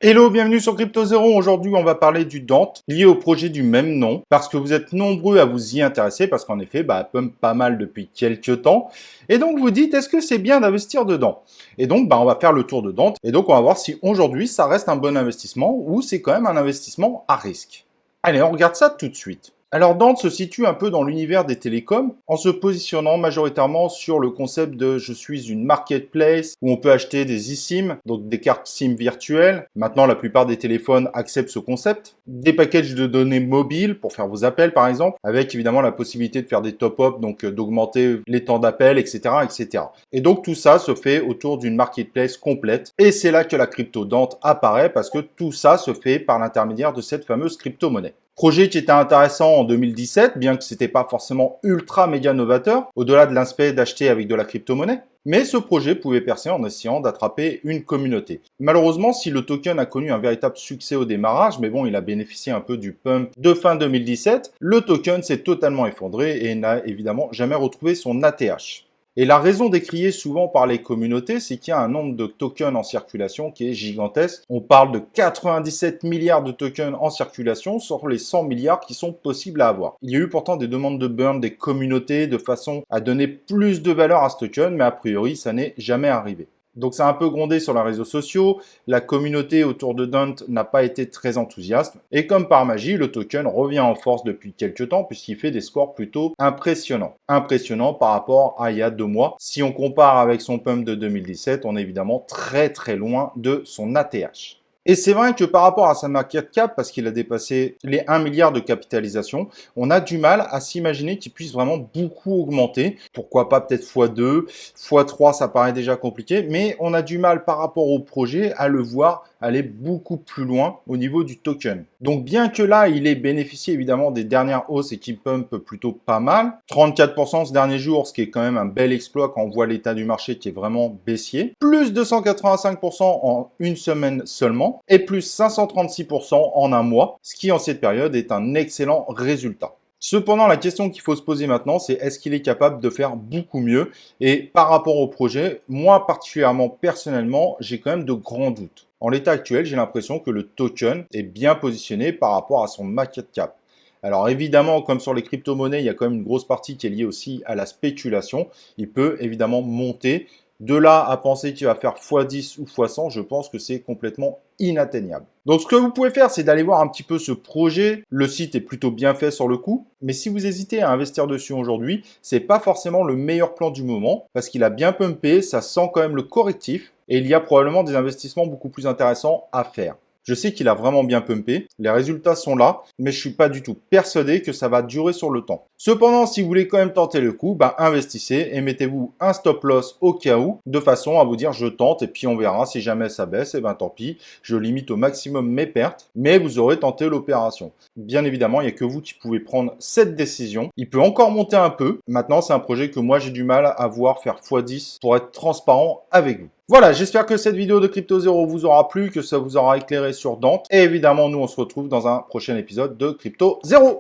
Hello, bienvenue sur Crypto Zéro. Aujourd'hui, on va parler du Dante lié au projet du même nom parce que vous êtes nombreux à vous y intéresser parce qu'en effet, pump pas mal depuis quelques temps. Et donc, vous dites, est-ce que c'est bien d'investir dedans? Et donc, on va faire le tour de Dante et donc on va voir si aujourd'hui, ça reste un bon investissement ou c'est quand même un investissement à risque. Allez, on regarde ça tout de suite. Alors Dante se situe un peu dans l'univers des télécoms en se positionnant majoritairement sur le concept de je suis une marketplace où on peut acheter des eSIM, donc des cartes SIM virtuelles. Maintenant, la plupart des téléphones acceptent ce concept. Des packages de données mobiles pour faire vos appels par exemple, avec évidemment la possibilité de faire des top-up, donc d'augmenter les temps d'appel, etc., etc. Et donc tout ça se fait autour d'une marketplace complète. Et c'est là que la crypto Dante apparaît parce que tout ça se fait par l'intermédiaire de cette fameuse crypto-monnaie. Projet qui était intéressant en 2017, bien que c'était pas forcément ultra méga novateur, au-delà de l'aspect d'acheter avec de la crypto-monnaie. Mais ce projet pouvait percer en essayant d'attraper une communauté. Malheureusement, si le token a connu un véritable succès au démarrage, mais bon, il a bénéficié un peu du pump de fin 2017, le token s'est totalement effondré et n'a évidemment jamais retrouvé son ATH. Et la raison décriée souvent par les communautés, c'est qu'il y a un nombre de tokens en circulation qui est gigantesque. On parle de 97 milliards de tokens en circulation sur les 100 milliards qui sont possibles à avoir. Il y a eu pourtant des demandes de burn des communautés de façon à donner plus de valeur à ce token, mais a priori, ça n'est jamais arrivé. Donc ça a un peu grondé sur les réseaux sociaux, la communauté autour de Dante n'a pas été très enthousiaste, et comme par magie, le token revient en force depuis quelques temps puisqu'il fait des scores plutôt impressionnants. Impressionnants par rapport à il y a 2 mois. Si on compare avec son pump de 2017, on est évidemment très loin de son ATH. Et c'est vrai que par rapport à sa market cap, parce qu'il a dépassé les 1 milliard de capitalisation, on a du mal à s'imaginer qu'il puisse vraiment beaucoup augmenter. Pourquoi pas peut-être x2, x3, ça paraît déjà compliqué, mais on a du mal par rapport au projet à le voir aller beaucoup plus loin au niveau du token. Donc bien que là, il ait bénéficié évidemment des dernières hausses et qu'il pump plutôt pas mal, 34% ce dernier jour, ce qui est quand même un bel exploit quand on voit l'état du marché qui est vraiment baissier, plus 285% en une semaine seulement, et plus 536% en un mois, ce qui en cette période est un excellent résultat. Cependant, la question qu'il faut se poser maintenant, c'est est-ce qu'il est capable de faire beaucoup mieux? Et par rapport au projet, moi particulièrement personnellement, j'ai quand même de grands doutes. En l'état actuel, j'ai l'impression que le token est bien positionné par rapport à son market cap. Alors évidemment, comme sur les crypto-monnaies, il y a quand même une grosse partie qui est liée aussi à la spéculation. Il peut évidemment monter. De là à penser qu'il va faire x10 ou x100, je pense que c'est complètement inatteignable. Donc ce que vous pouvez faire, c'est d'aller voir un petit peu ce projet. Le site est plutôt bien fait sur le coup, mais si vous hésitez à investir dessus aujourd'hui, c'est pas forcément le meilleur plan du moment parce qu'il a bien pumpé, ça sent quand même le correctif et il y a probablement des investissements beaucoup plus intéressants à faire. Je sais qu'il a vraiment bien pumpé, les résultats sont là, mais je suis pas du tout persuadé que ça va durer sur le temps. Cependant, si vous voulez quand même tenter le coup, investissez et mettez-vous un stop loss au cas où, de façon à vous dire je tente et puis on verra si jamais ça baisse, et tant pis, je limite au maximum mes pertes, mais vous aurez tenté l'opération. Bien évidemment, il n'y a que vous qui pouvez prendre cette décision. Il peut encore monter un peu. Maintenant, c'est un projet que moi j'ai du mal à voir faire x10 pour être transparent avec vous. Voilà, j'espère que cette vidéo de Crypto Zéro vous aura plu, que ça vous aura éclairé sur Dante. Et évidemment, nous on se retrouve dans un prochain épisode de Crypto Zéro.